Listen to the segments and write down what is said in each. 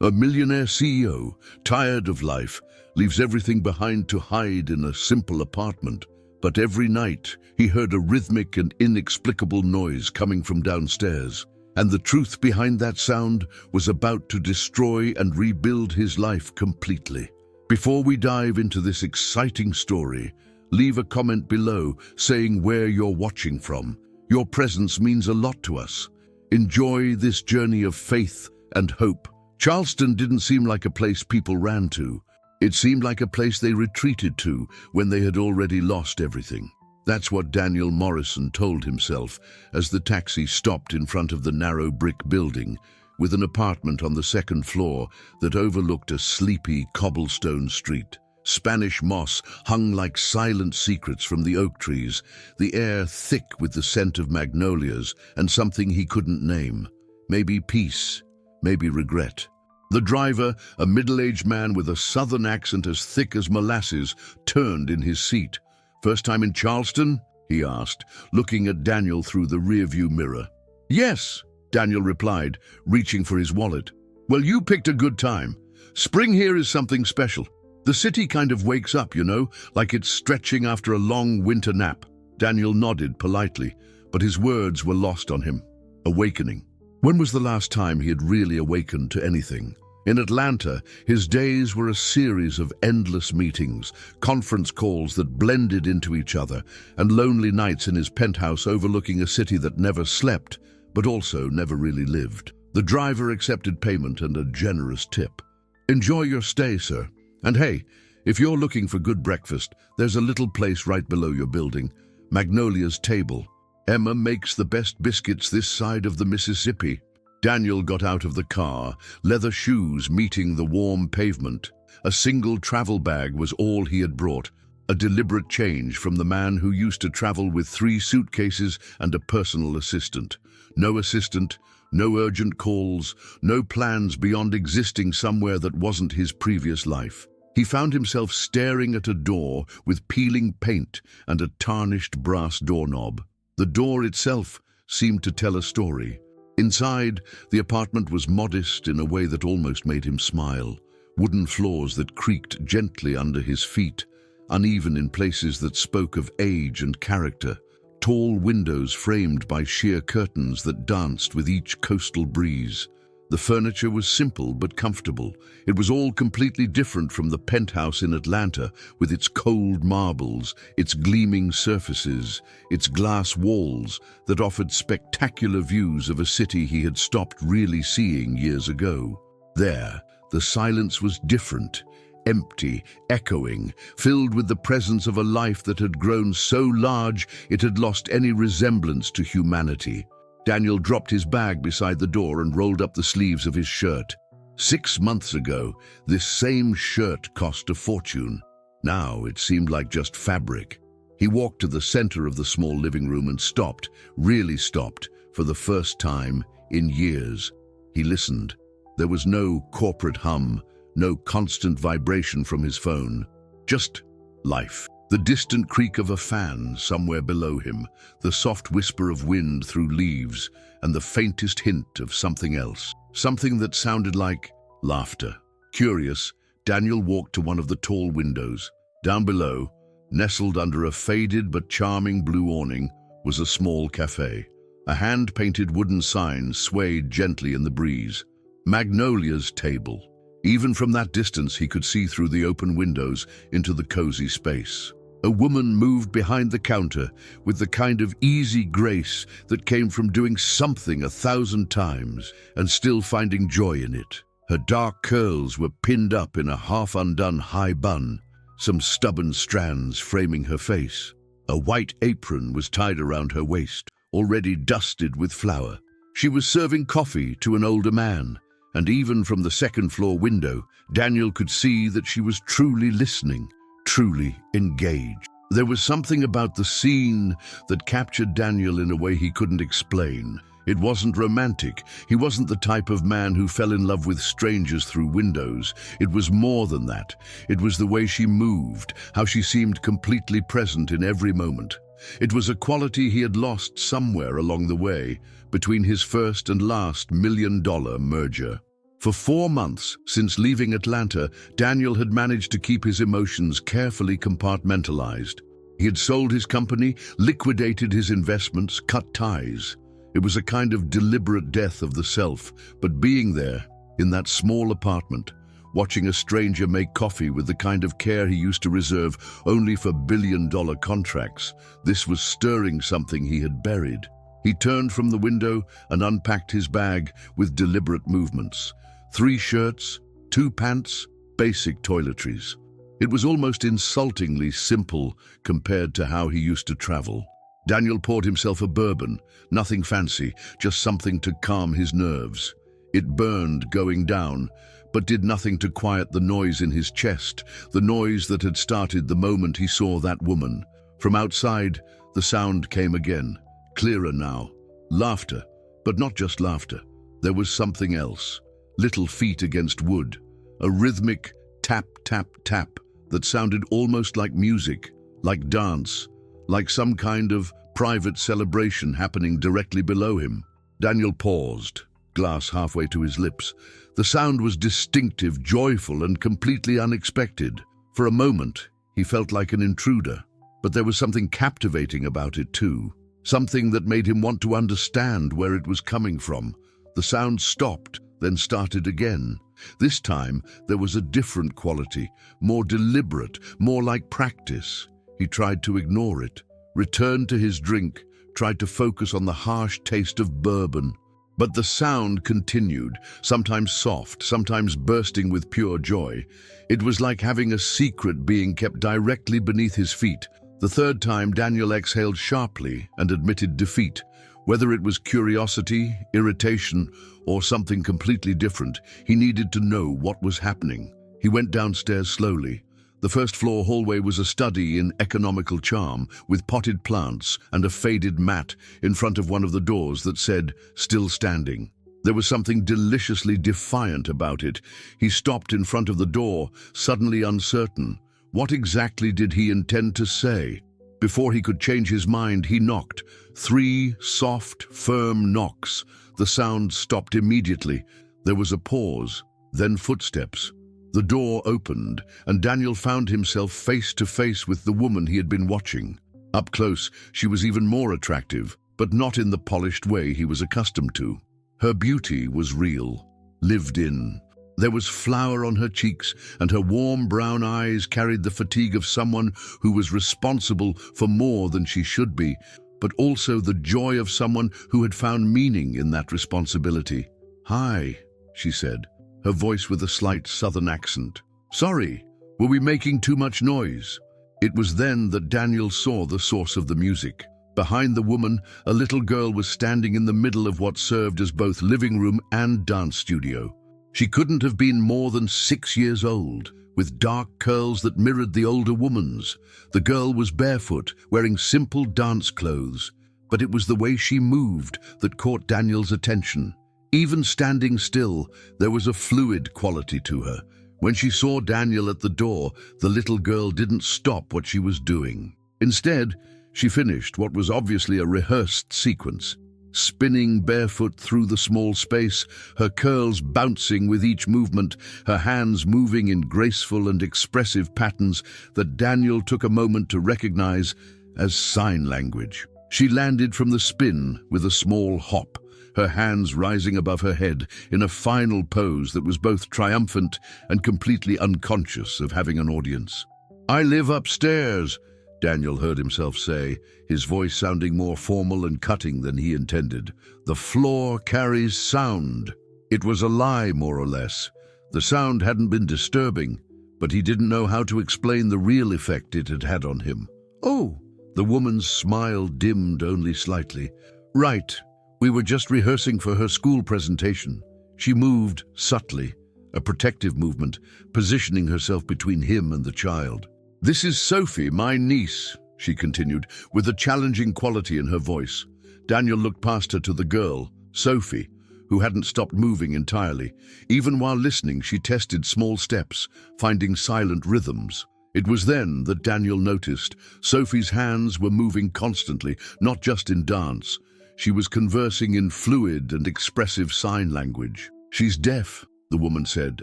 A millionaire CEO, tired of life, leaves everything behind to hide in a simple apartment. But every night, he heard a rhythmic and inexplicable noise coming from downstairs. And the truth behind that sound was about to destroy and rebuild his life completely. Before we dive into this exciting story, leave a comment below saying where you're watching from. Your presence means a lot to us. Enjoy this journey of faith and hope. Charleston didn't seem like a place people ran to. It seemed like a place they retreated to when they had already lost everything. That's what Daniel Morrison told himself as the taxi stopped in front of the narrow brick building with an apartment on the second floor that overlooked a sleepy cobblestone street. Spanish moss hung like silent secrets from the oak trees, the air thick with the scent of magnolias and something he couldn't name. Maybe peace, maybe regret. The driver, a middle-aged man with a southern accent as thick as molasses, turned in his seat. "First time in Charleston?" he asked, looking at Daniel through the rearview mirror. "Yes," Daniel replied, reaching for his wallet. "Well, you picked a good time. Spring here is something special. The city kind of wakes up, you know, like it's stretching after a long winter nap." Daniel nodded politely, but his words were lost on him. Awakening. When was the last time he had really awakened to anything? In Atlanta, his days were a series of endless meetings, conference calls that blended into each other, and lonely nights in his penthouse overlooking a city that never slept, but also never really lived. The driver accepted payment and a generous tip. "Enjoy your stay, sir. And hey, if you're looking for good breakfast, there's a little place right below your building, Magnolia's Table. Emma makes the best biscuits this side of the Mississippi." Daniel got out of the car, leather shoes meeting the warm pavement. A single travel bag was all he had brought, a deliberate change from the man who used to travel with 3 suitcases and a personal assistant. No assistant, no urgent calls, no plans beyond existing somewhere that wasn't his previous life. He found himself staring at a door with peeling paint and a tarnished brass doorknob. The door itself seemed to tell a story. Inside, the apartment was modest in a way that almost made him smile. Wooden floors that creaked gently under his feet, uneven in places that spoke of age and character. Tall windows framed by sheer curtains that danced with each coastal breeze. The furniture was simple but comfortable. It was all completely different from the penthouse in Atlanta, with its cold marbles, its gleaming surfaces, its glass walls that offered spectacular views of a city he had stopped really seeing years ago. There, the silence was different, empty, echoing, filled with the presence of a life that had grown so large it had lost any resemblance to humanity. Daniel dropped his bag beside the door and rolled up the sleeves of his shirt. 6 months ago, this same shirt cost a fortune. Now it seemed like just fabric. He walked to the center of the small living room and stopped, really stopped, for the first time in years. He listened. There was no corporate hum, no constant vibration from his phone. Just life. The distant creak of a fan somewhere below him, the soft whisper of wind through leaves, and the faintest hint of something else. Something that sounded like laughter. Curious, Daniel walked to one of the tall windows. Down below, nestled under a faded but charming blue awning, was a small cafe. A hand-painted wooden sign swayed gently in the breeze. Magnolia's Table. Even from that distance, he could see through the open windows into the cozy space. A woman moved behind the counter with the kind of easy grace that came from doing something 1,000 times and still finding joy in it. Her dark curls were pinned up in a half-undone high bun, some stubborn strands framing her face. A white apron was tied around her waist, already dusted with flour. She was serving coffee to an older man, and even from the second-floor window, Daniel could see that she was truly listening, truly engaged. There was something about the scene that captured Daniel in a way he couldn't explain. It wasn't romantic. He wasn't the type of man who fell in love with strangers through windows. It was more than that. It was the way she moved, how she seemed completely present in every moment. It was a quality he had lost somewhere along the way, between his first and last $1 million merger. For 4 months, since leaving Atlanta, Daniel had managed to keep his emotions carefully compartmentalized. He had sold his company, liquidated his investments, cut ties. It was a kind of deliberate death of the self, but being there, in that small apartment, watching a stranger make coffee with the kind of care he used to reserve only for billion-dollar contracts, this was stirring something he had buried. He turned from the window and unpacked his bag with deliberate movements. 3 shirts, 2 pants, basic toiletries. It was almost insultingly simple compared to how he used to travel. Daniel poured himself a bourbon, nothing fancy, just something to calm his nerves. It burned going down, but did nothing to quiet the noise in his chest, the noise that had started the moment he saw that woman. From outside, the sound came again, clearer now. Laughter, but not just laughter. There was something else. Little feet against wood, a rhythmic tap, tap, tap that sounded almost like music, like dance, like some kind of private celebration happening directly below him. Daniel paused, glass halfway to his lips. The sound was distinctive, joyful, and completely unexpected. For a moment, he felt like an intruder, but there was something captivating about it too, something that made him want to understand where it was coming from. The sound stopped, then started again. This time, there was a different quality, more deliberate, more like practice. He tried to ignore it, returned to his drink, tried to focus on the harsh taste of bourbon. But the sound continued, sometimes soft, sometimes bursting with pure joy. It was like having a secret being kept directly beneath his feet. The third time, Daniel exhaled sharply and admitted defeat. Whether it was curiosity, irritation, or something completely different, he needed to know what was happening. He went downstairs slowly. The first-floor hallway was a study in economical charm, with potted plants and a faded mat in front of one of the doors that said, "Still standing." There was something deliciously defiant about it. He stopped in front of the door, suddenly uncertain. What exactly did he intend to say? Before he could change his mind, he knocked. 3 soft, firm knocks. The sound stopped immediately. There was a pause, then footsteps. The door opened, and Daniel found himself face to face with the woman he had been watching. Up close, she was even more attractive, but not in the polished way he was accustomed to. Her beauty was real, lived in. There was flour on her cheeks, and her warm brown eyes carried the fatigue of someone who was responsible for more than she should be, but also the joy of someone who had found meaning in that responsibility. "Hi," she said, her voice with a slight southern accent. "Sorry, were we making too much noise?" It was then that Daniel saw the source of the music. Behind the woman, a little girl was standing in the middle of what served as both living room and dance studio. She couldn't have been more than 6 years old, with dark curls that mirrored the older woman's. The girl was barefoot, wearing simple dance clothes, but it was the way she moved that caught Daniel's attention. Even standing still, there was a fluid quality to her. When she saw Daniel at the door, the little girl didn't stop what she was doing. Instead, she finished what was obviously a rehearsed sequence. Spinning barefoot through the small space, her curls bouncing with each movement, her hands moving in graceful and expressive patterns that Daniel took a moment to recognize as sign language. She landed from the spin with a small hop, her hands rising above her head in a final pose that was both triumphant and completely unconscious of having an audience. "I live upstairs," Daniel heard himself say, his voice sounding more formal and cutting than he intended. "The floor carries sound." It was a lie, more or less. The sound hadn't been disturbing, but he didn't know how to explain the real effect it had had on him. "Oh," the woman's smile dimmed only slightly. "Right, we were just rehearsing for her school presentation." She moved subtly, a protective movement, positioning herself between him and the child. "This is Sophie, my niece," she continued, with a challenging quality in her voice. Daniel looked past her to the girl, Sophie, who hadn't stopped moving entirely. Even while listening, she tested small steps, finding silent rhythms. It was then that Daniel noticed Sophie's hands were moving constantly, not just in dance. She was conversing in fluid and expressive sign language. "She's deaf," the woman said,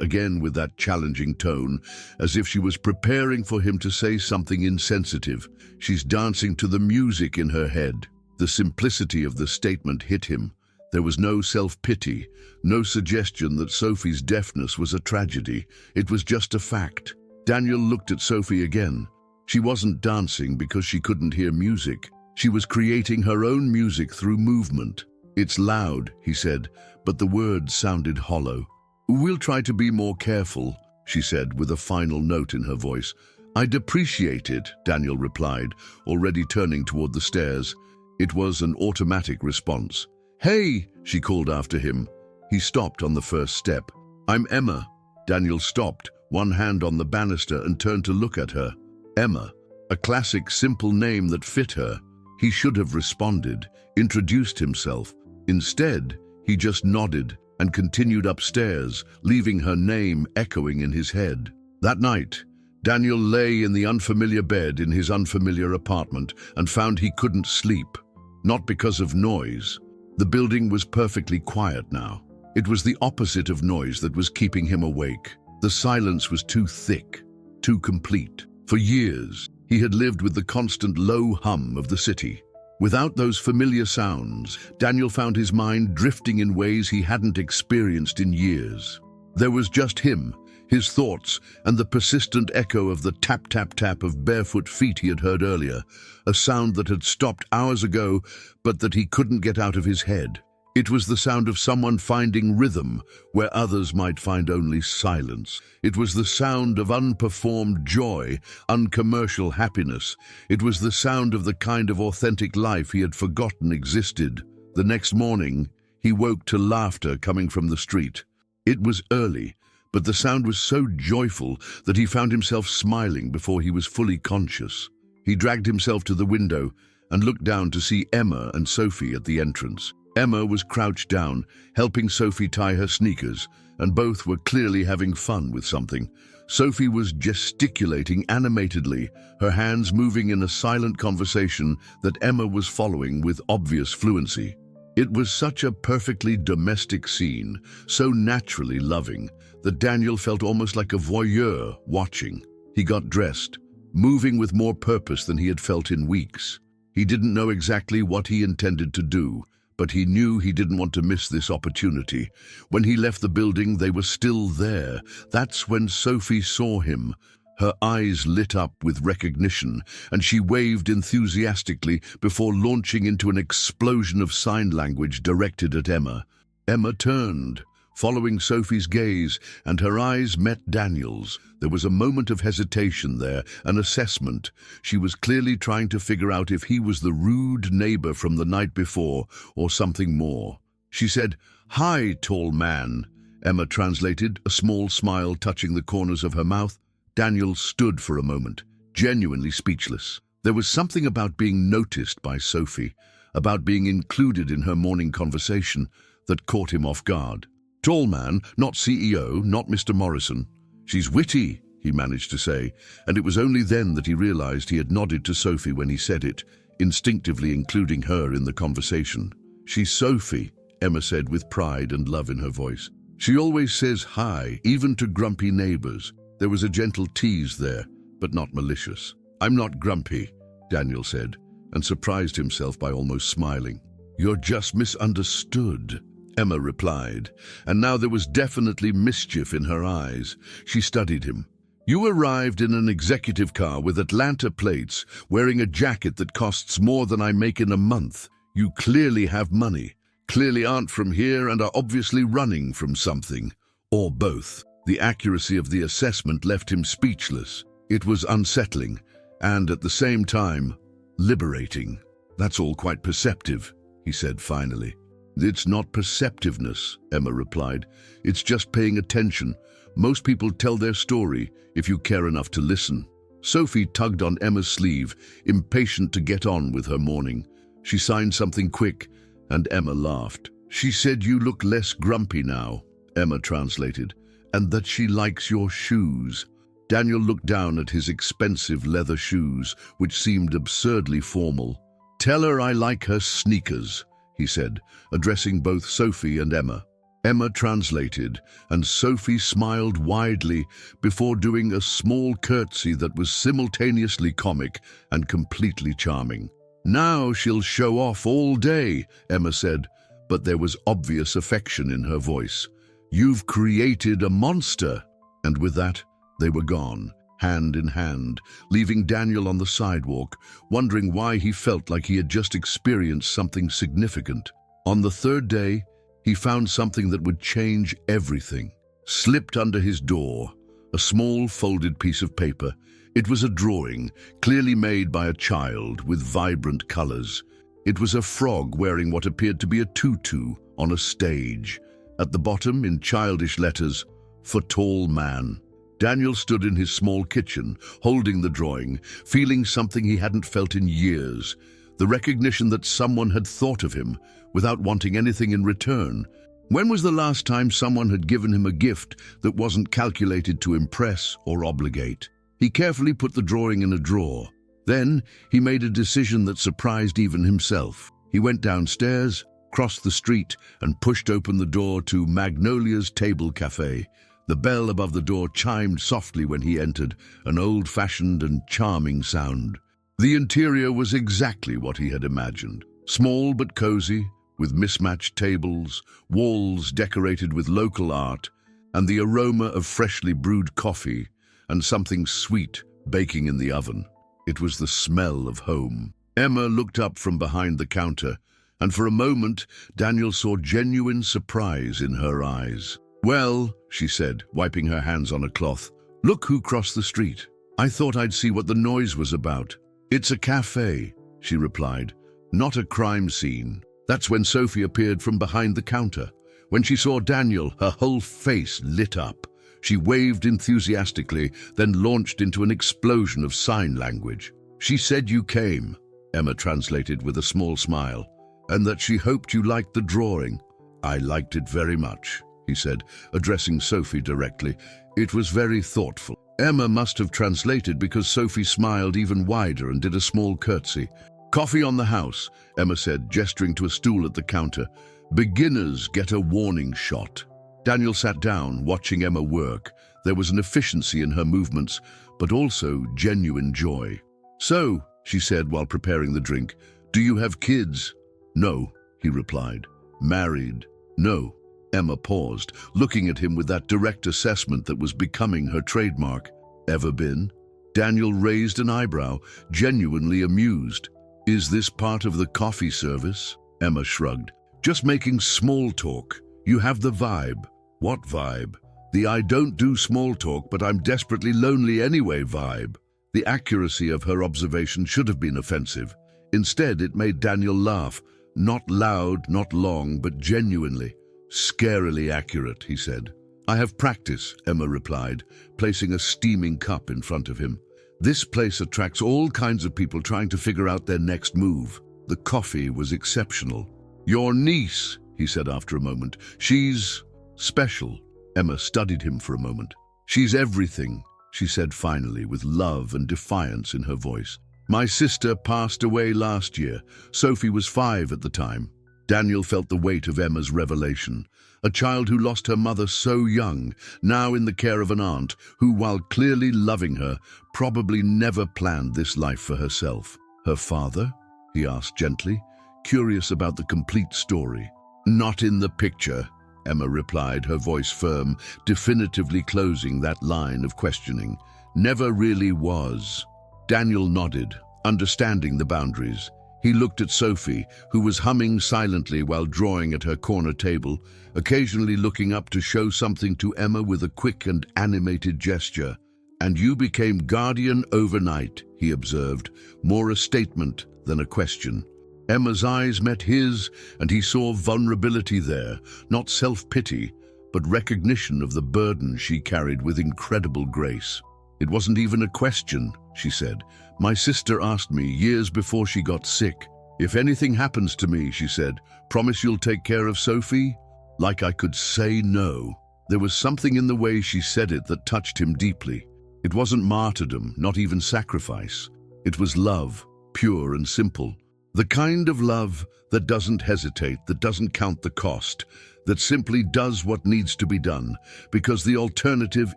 again with that challenging tone, as if she was preparing for him to say something insensitive. She's dancing to the music in her head. The simplicity of the statement hit him. There was no self-pity, no suggestion that Sophie's deafness was a tragedy. It was just a fact. Daniel looked at Sophie again. She wasn't dancing because she couldn't hear music. She was creating her own music through movement. "It's loud," he said, but the words sounded hollow. "We'll try to be more careful," she said with a final note in her voice. "I'd appreciate it," Daniel replied, already turning toward the stairs. It was an automatic response. "Hey," she called after him. He stopped on the first step. "I'm Emma." Daniel stopped, one hand on the banister, and turned to look at her. Emma, a classic simple name that fit her. He should have responded, introduced himself. Instead, he just nodded and continued upstairs, leaving her name echoing in his head. That night, Daniel lay in the unfamiliar bed in his unfamiliar apartment and found he couldn't sleep. Not because of noise. The building was perfectly quiet now. It was the opposite of noise that was keeping him awake. The silence was too thick, too complete. For years, he had lived with the constant low hum of the city. Without those familiar sounds, Daniel found his mind drifting in ways he hadn't experienced in years. There was just him, his thoughts, and the persistent echo of the tap-tap-tap of barefoot feet he had heard earlier, a sound that had stopped hours ago, but that he couldn't get out of his head. It was the sound of someone finding rhythm where others might find only silence. It was the sound of unperformed joy, uncommercial happiness. It was the sound of the kind of authentic life he had forgotten existed. The next morning, he woke to laughter coming from the street. It was early, but the sound was so joyful that he found himself smiling before he was fully conscious. He dragged himself to the window and looked down to see Emma and Sophie at the entrance. Emma was crouched down, helping Sophie tie her sneakers, and both were clearly having fun with something. Sophie was gesticulating animatedly, her hands moving in a silent conversation that Emma was following with obvious fluency. It was such a perfectly domestic scene, so naturally loving, that Daniel felt almost like a voyeur watching. He got dressed, moving with more purpose than he had felt in weeks. He didn't know exactly what he intended to do, but he knew he didn't want to miss this opportunity. When he left the building, they were still there. That's when Sophie saw him. Her eyes lit up with recognition, and she waved enthusiastically before launching into an explosion of sign language directed at Emma. Emma turned, following Sophie's gaze, and her eyes met Daniel's. There was a moment of hesitation there, an assessment. She was clearly trying to figure out if he was the rude neighbor from the night before or something more. She said, "Hi, tall man." Emma translated, a small smile touching the corners of her mouth. Daniel stood for a moment, genuinely speechless. There was something about being noticed by Sophie, about being included in her morning conversation, that caught him off guard. "Tall man, not CEO, not Mr. Morrison." "She's witty," he managed to say, and it was only then that he realized he had nodded to Sophie when he said it, instinctively including her in the conversation. "She's Sophie," Emma said with pride and love in her voice. "She always says hi, even to grumpy neighbors." There was a gentle tease there, but not malicious. "I'm not grumpy," Daniel said, and surprised himself by almost smiling. "You're just misunderstood," Emma replied, and now there was definitely mischief in her eyes. She studied him. "You arrived in an executive car with Atlanta plates, wearing a jacket that costs more than I make in a month. You clearly have money, clearly aren't from here, and are obviously running from something. Or both." The accuracy of the assessment left him speechless. It was unsettling, and at the same time, liberating. "That's all quite perceptive," he said finally. "It's not perceptiveness," Emma replied. "It's just paying attention. Most people tell their story if you care enough to listen." Sophie tugged on Emma's sleeve, impatient to get on with her morning. She signed something quick, and Emma laughed. "She said you look less grumpy now," Emma translated, "and that she likes your shoes." Daniel looked down at his expensive leather shoes, which seemed absurdly formal. "Tell her I like her sneakers," he said, addressing both Sophie and Emma. Emma translated, and Sophie smiled widely before doing a small curtsy that was simultaneously comic and completely charming. "Now she'll show off all day," Emma said, but there was obvious affection in her voice. "You've created a monster." And with that, they were gone, hand in hand, leaving Daniel on the sidewalk, wondering why he felt like he had just experienced something significant. On the third day, he found something that would change everything. Slipped under his door, a small folded piece of paper. It was a drawing, clearly made by a child, with vibrant colors. It was a frog wearing what appeared to be a tutu on a stage. At the bottom, in childish letters, "For tall man." Daniel stood in his small kitchen, holding the drawing, feeling something he hadn't felt in years. The recognition that someone had thought of him, without wanting anything in return. When was the last time someone had given him a gift that wasn't calculated to impress or obligate? He carefully put the drawing in a drawer. Then he made a decision that surprised even himself. He went downstairs, crossed the street, and pushed open the door to Magnolia's Table Cafe. The bell above the door chimed softly when he entered, an old-fashioned and charming sound. The interior was exactly what he had imagined. Small but cozy, with mismatched tables, walls decorated with local art, and the aroma of freshly brewed coffee and something sweet baking in the oven. It was the smell of home. Emma looked up from behind the counter, and for a moment Daniel saw genuine surprise in her eyes. "Well," she said, wiping her hands on a cloth, "look who crossed the street. I thought I'd see what the noise was about." "It's a cafe," she replied, "not a crime scene." That's when Sophie appeared from behind the counter. When she saw Daniel, her whole face lit up. She waved enthusiastically, then launched into an explosion of sign language. "She said you came," Emma translated with a small smile, "and that she hoped you liked the drawing." "I liked it very much," he said, addressing Sophie directly. "It was very thoughtful." Emma must have translated because Sophie smiled even wider and did a small curtsy. "Coffee on the house," Emma said, gesturing to a stool at the counter. "Beginners get a warning shot." Daniel sat down, watching Emma work. There was an efficiency in her movements, but also genuine joy. "So," she said while preparing the drink, "do you have kids?" "No," he replied. "Married?" "No." Emma paused, looking at him with that direct assessment that was becoming her trademark. "Ever been?" Daniel raised an eyebrow, genuinely amused. "Is this part of the coffee service?" Emma shrugged. "Just making small talk. You have the vibe." "What vibe?" "The I don't do small talk, but I'm desperately lonely anyway vibe." The accuracy of her observation should have been offensive. Instead, it made Daniel laugh. Not loud, not long, but genuinely. "Scarily accurate," he said. "I have practice," Emma replied, placing a steaming cup in front of him. "This place attracts all kinds of people trying to figure out their next move." The coffee was exceptional. "Your niece," he said after a moment. "She's special." Emma studied him for a moment. "She's everything," she said finally, with love and defiance in her voice. "My sister passed away last year. Sophie was 5 at the time." Daniel felt the weight of Emma's revelation. A child who lost her mother so young, now in the care of an aunt who, while clearly loving her, probably never planned this life for herself. "Her father?" he asked gently, curious about the complete story. "Not in the picture," Emma replied, her voice firm, definitively closing that line of questioning. "Never really was." Daniel nodded, understanding the boundaries. He looked at Sophie, who was humming silently while drawing at her corner table, occasionally looking up to show something to Emma with a quick and animated gesture. "And you became guardian overnight," he observed, more a statement than a question. Emma's eyes met his, and he saw vulnerability there, not self-pity, but recognition of the burden she carried with incredible grace. "It wasn't even a question," she said. "My sister asked me years before she got sick. If anything happens to me," she said, "promise you'll take care of Sophie?" Like I could say no. There was something in the way she said it that touched him deeply. It wasn't martyrdom, not even sacrifice. It was love, pure and simple. The kind of love that doesn't hesitate, that doesn't count the cost, that simply does what needs to be done, because the alternative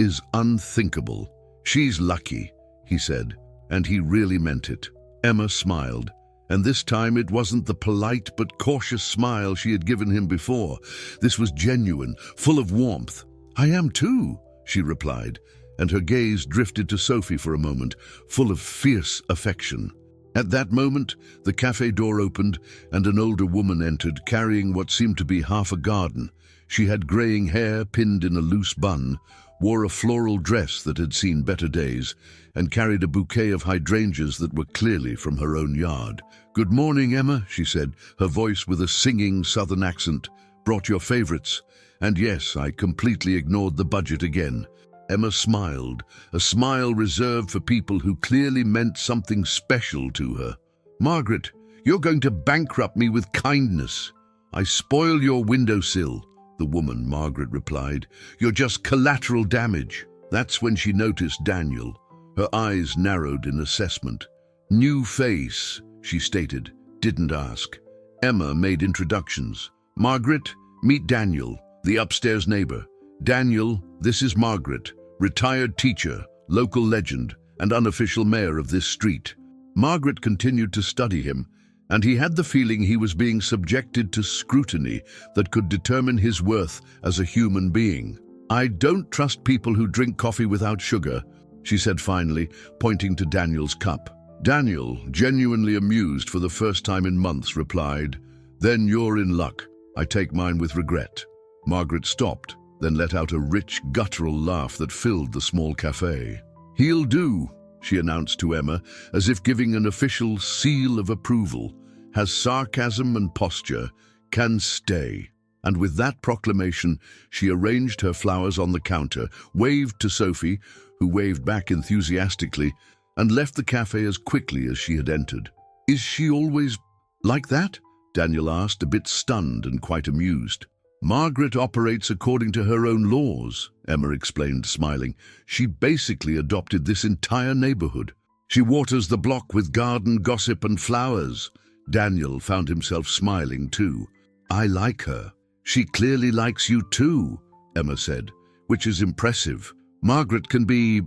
is unthinkable. She's lucky, he said, and he really meant it. Emma smiled, and this time it wasn't the polite but cautious smile she had given him before. This was genuine, full of warmth. "I am too," she replied, and her gaze drifted to Sophie for a moment, full of fierce affection. At that moment, the cafe door opened and an older woman entered, carrying what seemed to be half a garden. She had graying hair pinned in a loose bun, wore a floral dress that had seen better days, and carried a bouquet of hydrangeas that were clearly from her own yard. "Good morning, Emma," she said, her voice with a singing southern accent. "Brought your favorites. And yes, I completely ignored the budget again." Emma smiled, a smile reserved for people who clearly meant something special to her. "Margaret, you're going to bankrupt me with kindness." "I spoil your windowsill," the woman, Margaret, replied. "You're just collateral damage." That's when she noticed Daniel. Her eyes narrowed in assessment. "New face," she stated, didn't ask. Emma made introductions. "Margaret, meet Daniel, the upstairs neighbor. Daniel, this is Margaret, retired teacher, local legend, and unofficial mayor of this street." Margaret continued to study him, and he had the feeling he was being subjected to scrutiny that could determine his worth as a human being. "I don't trust people who drink coffee without sugar," she said finally, pointing to Daniel's cup. Daniel, genuinely amused for the first time in months, replied, "Then you're in luck. I take mine with regret." Margaret stopped, then let out a rich, guttural laugh that filled the small cafe. "He'll do," she announced to Emma, as if giving an official seal of approval. "Has sarcasm and posture, can stay." And with that proclamation, she arranged her flowers on the counter, waved to Sophie, who waved back enthusiastically, and left the cafe as quickly as she had entered. "Is she always like that?" Daniel asked, a bit stunned and quite amused. "Margaret operates according to her own laws," Emma explained, smiling. "She basically adopted this entire neighborhood. She waters the block with garden gossip and flowers." Daniel found himself smiling too. "I like her." "She clearly likes you too," Emma said, "which is impressive. Margaret can be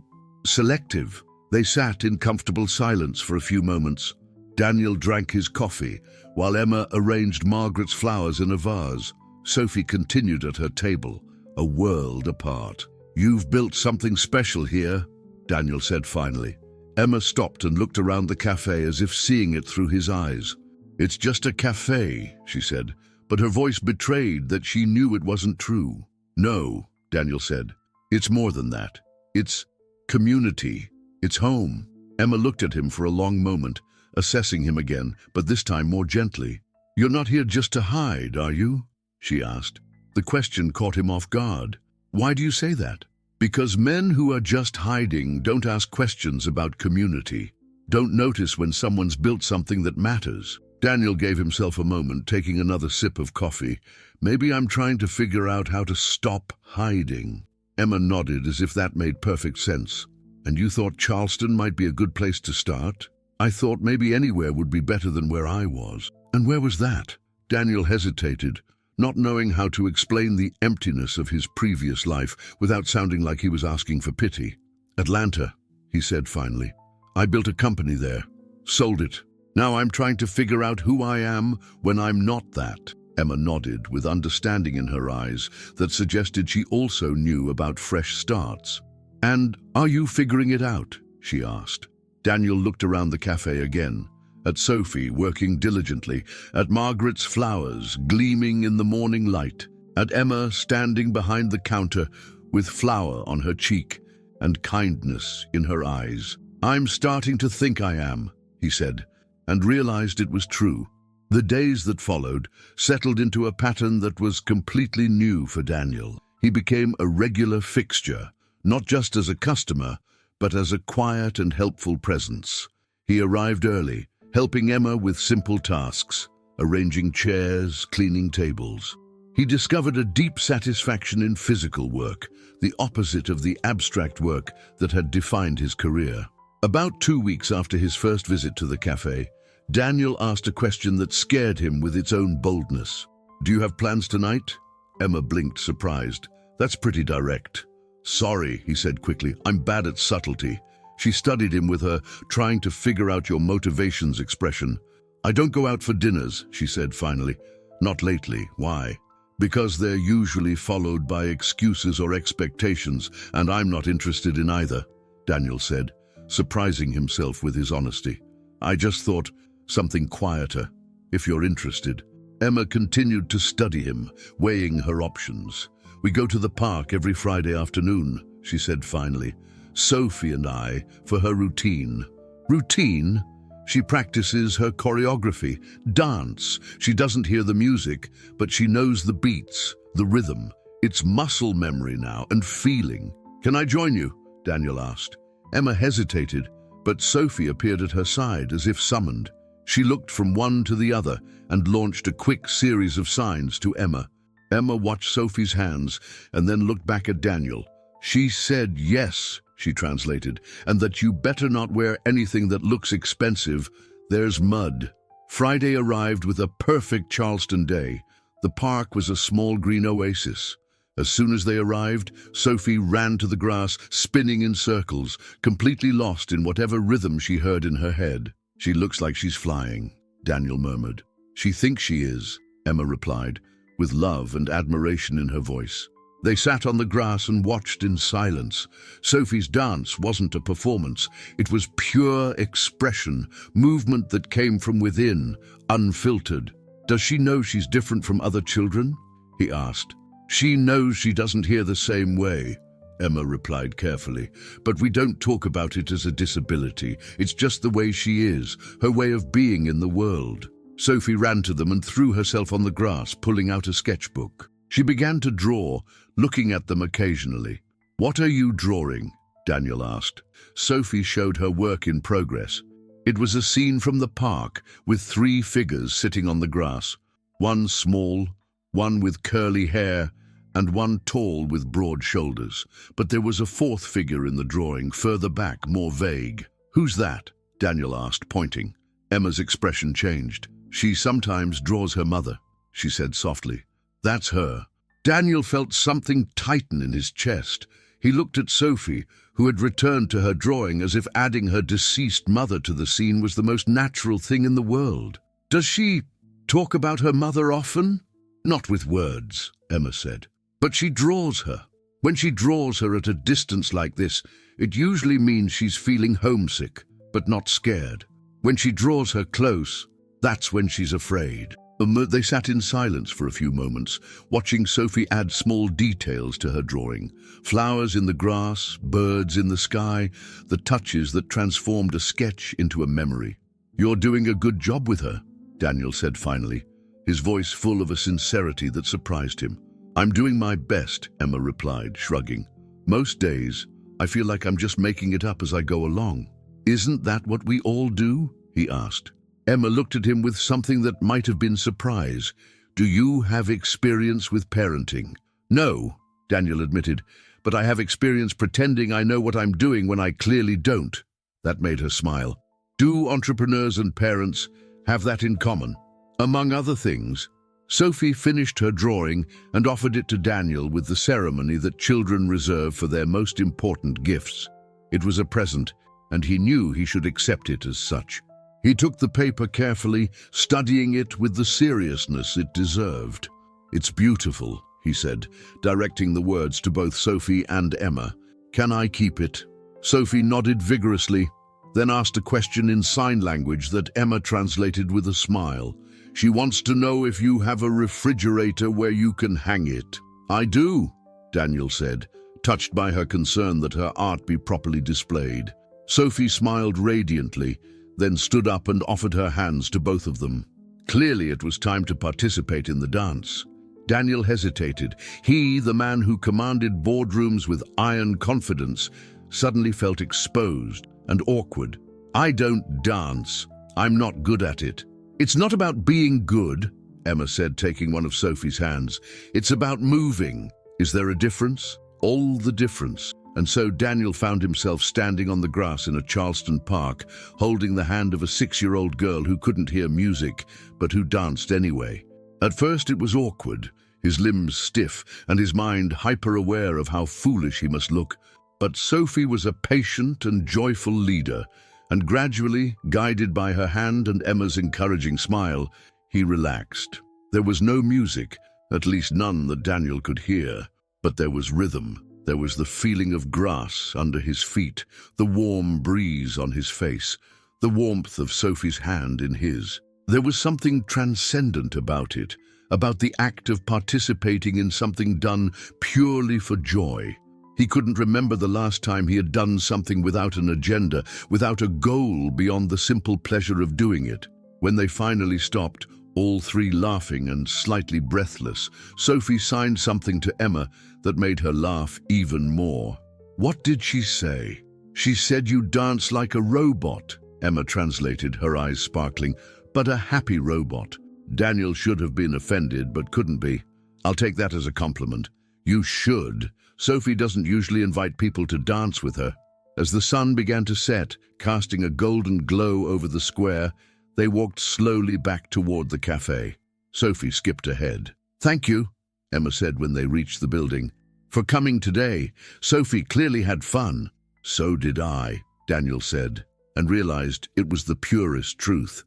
selective." They sat in comfortable silence for a few moments. Daniel drank his coffee, while Emma arranged Margaret's flowers in a vase. Sophie continued at her table, a world apart. "You've built something special here," Daniel said finally. Emma stopped and looked around the cafe as if seeing it through his eyes. "It's just a cafe," she said, but her voice betrayed that she knew it wasn't true. "No," Daniel said. "It's more than that. It's community. It's home." Emma looked at him for a long moment, assessing him again, but this time more gently. "You're not here just to hide, are you?" she asked. The question caught him off guard. "Why do you say that?" "Because men who are just hiding don't ask questions about community, don't notice when someone's built something that matters." Daniel gave himself a moment, taking another sip of coffee. "Maybe I'm trying to figure out how to stop hiding." Emma nodded as if that made perfect sense. "And you thought Charleston might be a good place to start?" "I thought maybe anywhere would be better than where I was." "And where was that?" Daniel hesitated, not knowing how to explain the emptiness of his previous life without sounding like he was asking for pity. "Atlanta," he said finally. "I built a company there, sold it. Now I'm trying to figure out who I am when I'm not that." Emma nodded with understanding in her eyes that suggested she also knew about fresh starts. "And are you figuring it out?" she asked. Daniel looked around the cafe again, at Sophie working diligently, at Margaret's flowers gleaming in the morning light, at Emma standing behind the counter with flour on her cheek and kindness in her eyes. "I'm starting to think I am," he said, and realized it was true. The days that followed settled into a pattern that was completely new for Daniel. He became a regular fixture, not just as a customer, but as a quiet and helpful presence. He arrived early, helping Emma with simple tasks, arranging chairs, cleaning tables. He discovered a deep satisfaction in physical work, the opposite of the abstract work that had defined his career. About 2 weeks after his first visit to the cafe, Daniel asked a question that scared him with its own boldness. "Do you have plans tonight?" Emma blinked, surprised. That's pretty direct. Sorry, he said quickly. I'm bad at subtlety. She studied him with her trying to figure out your motivations expression. I don't go out for dinners, she said finally. Not lately. Why? Because they're usually followed by excuses or expectations, and I'm not interested in either, Daniel said, surprising himself with his honesty. I just thought something quieter, if you're interested. Emma continued to study him, weighing her options. We go to the park every Friday afternoon, she said finally. Sophie and I, for her routine. Routine? She practices her choreography, dance. She doesn't hear the music, but she knows the beats, the rhythm. It's muscle memory now and feeling. Can I join you? Daniel asked. Emma hesitated, but Sophie appeared at her side as if summoned. She looked from one to the other and launched a quick series of signs to Emma. Emma watched Sophie's hands and then looked back at Daniel. She said yes, she translated, and that you better not wear anything that looks expensive. There's mud. Friday arrived with a perfect Charleston day. The park was a small green oasis. As soon as they arrived, Sophie ran to the grass, spinning in circles, completely lost in whatever rhythm she heard in her head. She looks like she's flying, Daniel murmured. She thinks she is, Emma replied, with love and admiration in her voice. They sat on the grass and watched in silence. Sophie's dance wasn't a performance. It was pure expression, movement that came from within, unfiltered. Does she know she's different from other children? He asked. She knows she doesn't hear the same way, Emma replied carefully, but we don't talk about it as a disability. It's just the way she is, her way of being in the world. Sophie ran to them and threw herself on the grass, pulling out a sketchbook. She began to draw, looking at them occasionally. What are you drawing? Daniel asked. Sophie showed her work in progress. It was a scene from the park with 3 figures sitting on the grass. One small, one with curly hair, and one tall with broad shoulders. But there was a 4th figure in the drawing, further back, more vague. Who's that? Daniel asked, pointing. Emma's expression changed. She sometimes draws her mother, she said softly. That's her. Daniel felt something tighten in his chest. He looked at Sophie, who had returned to her drawing as if adding her deceased mother to the scene was the most natural thing in the world. Does she talk about her mother often? Not with words, Emma said. But she draws her. When she draws her at a distance like this, it usually means she's feeling homesick, but not scared. When she draws her close, that's when she's afraid. They sat in silence for a few moments, watching Sophie add small details to her drawing. Flowers in the grass, birds in the sky, the touches that transformed a sketch into a memory. You're doing a good job with her, Daniel said finally, his voice full of a sincerity that surprised him. I'm doing my best, Emma replied, shrugging. Most days, I feel like I'm just making it up as I go along. Isn't that what we all do? He asked. Emma looked at him with something that might have been surprise. Do you have experience with parenting? No, Daniel admitted, but I have experience pretending I know what I'm doing when I clearly don't. That made her smile. Do entrepreneurs and parents have that in common? Among other things, Sophie finished her drawing and offered it to Daniel with the ceremony that children reserve for their most important gifts. It was a present, and he knew he should accept it as such. He took the paper carefully, studying it with the seriousness it deserved. It's beautiful, he said, directing the words to both Sophie and Emma. Can I keep it? Sophie nodded vigorously, then asked a question in sign language that Emma translated with a smile. She wants to know if you have a refrigerator where you can hang it. I do, Daniel said, touched by her concern that her art be properly displayed. Sophie smiled radiantly, then stood up and offered her hands to both of them. Clearly it was time to participate in the dance. Daniel hesitated. He, the man who commanded boardrooms with iron confidence, suddenly felt exposed and awkward. I don't dance. I'm not good at it. It's not about being good, Emma said, taking one of Sophie's hands. It's about moving. Is there a difference? All the difference. And so Daniel found himself standing on the grass in a Charleston park, holding the hand of a 6-year-old girl who couldn't hear music, but who danced anyway. At first it was awkward. his limbs stiff and his mind hyper-aware of how foolish he must look. But Sophie was a patient and joyful leader, and gradually, guided by her hand and Emma's encouraging smile, he relaxed. There was no music, at least none that Daniel could hear, but there was rhythm. There was the feeling of grass under his feet, the warm breeze on his face, the warmth of Sophie's hand in his. There was something transcendent about it, about the act of participating in something done purely for joy. He couldn't remember the last time he had done something without an agenda, without a goal beyond the simple pleasure of doing it. When they finally stopped, all three laughing and slightly breathless, Sophie signed something to Emma that made her laugh even more. "What did she say?" "She said you dance like a robot," Emma translated, her eyes sparkling. "But a happy robot." Daniel should have been offended, but couldn't be. "I'll take that as a compliment." "You should. Sophie doesn't usually invite people to dance with her." As the sun began to set, casting a golden glow over the square, they walked slowly back toward the cafe. Sophie skipped ahead. "Thank you," Emma said when they reached the building, "for coming today. Sophie clearly had fun." "So did I," Daniel said, and realized it was the purest truth.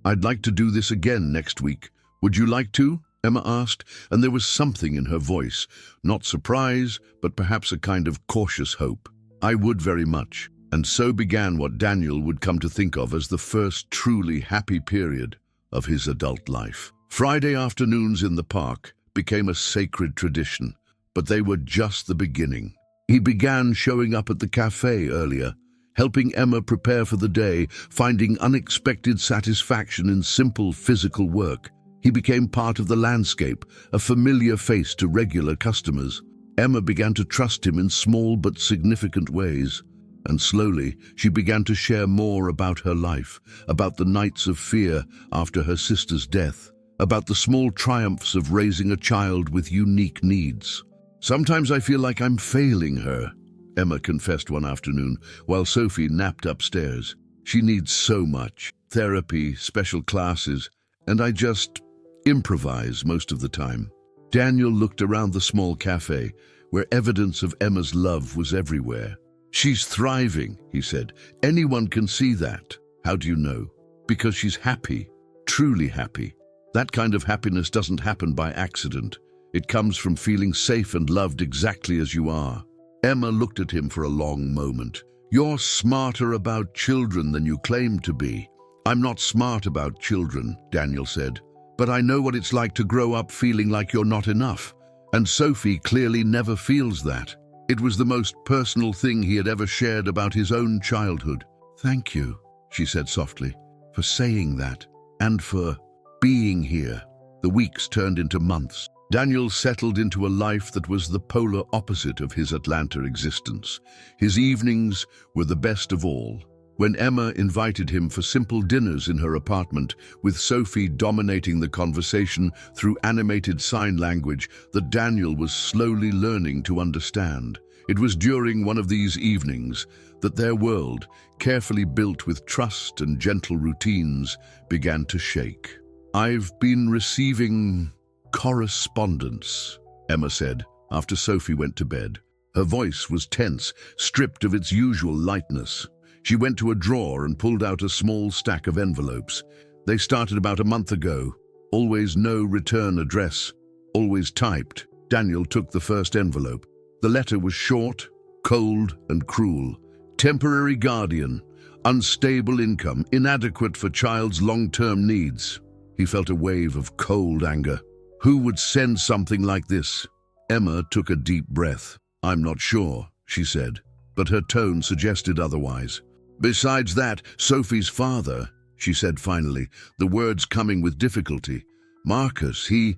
I'd like to do this again next week." "Would you like to?" Emma asked, and there was something in her voice, not surprise, but perhaps a kind of cautious hope. "I would very much." And so began what Daniel would come to think of as the first truly happy period of his adult life. Friday afternoons in the park became a sacred tradition, but they were just the beginning. He began showing up at the cafe earlier, helping Emma prepare for the day, finding unexpected satisfaction in simple physical work. He became part of the landscape, a familiar face to regular customers. Emma began to trust him in small but significant ways. And slowly, she began to share more about her life, about the nights of fear after her sister's death, about the small triumphs of raising a child with unique needs. "Sometimes I feel like I'm failing her," Emma confessed one afternoon, while Sophie napped upstairs. "She needs so much. Therapy, special classes, and I just improvise most of the time." Daniel looked around the small cafe, where evidence of Emma's love was everywhere. "She's thriving," he said. "Anyone can see that." "How do you know?" "Because she's happy, truly happy. That kind of happiness doesn't happen by accident. It comes from feeling safe and loved exactly as you are." Emma looked at him for a long moment. "You're smarter about children than you claim to be." "I'm not smart about children," Daniel said. "But I know what it's like to grow up feeling like you're not enough. And Sophie clearly never feels that." It was the most personal thing he had ever shared about his own childhood. "Thank you," she said softly, "for saying that, and for being here." The weeks turned into months. Daniel settled into a life that was the polar opposite of his Atlanta existence. His evenings were the best of all. When Emma invited him for simple dinners in her apartment, with Sophie dominating the conversation through animated sign language that Daniel was slowly learning to understand. It was during one of these evenings that their world, carefully built with trust and gentle routines, began to shake. "I've been receiving correspondence," Emma said, after Sophie went to bed. Her voice was tense, stripped of its usual lightness. She went to a drawer and pulled out a small stack of envelopes. They started about a month ago. Always no return address. Always typed. Daniel took the first envelope. The letter was short, cold, and cruel. "Temporary guardian. Unstable income. Inadequate for child's long-term needs." He felt a wave of cold anger. Who would send something like this? Emma took a deep breath. "I'm not sure," she said, but her tone suggested otherwise. "Besides that, Sophie's father," she said finally, the words coming with difficulty. "Marcus, he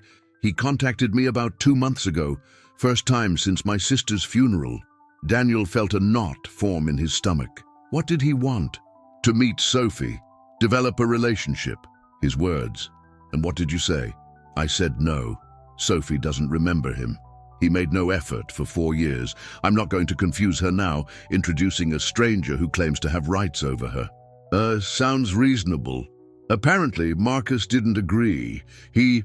contacted me about 2 months ago, first time since my sister's funeral." Daniel felt a knot form in his stomach. What did he want? "To meet Sophie, develop a relationship," his words. "And what did you say?" "I said no. Sophie doesn't remember him. He made no effort for 4 years. I'm not going to confuse her now, introducing a stranger who claims to have rights over her." Sounds reasonable." Apparently, Marcus didn't agree. He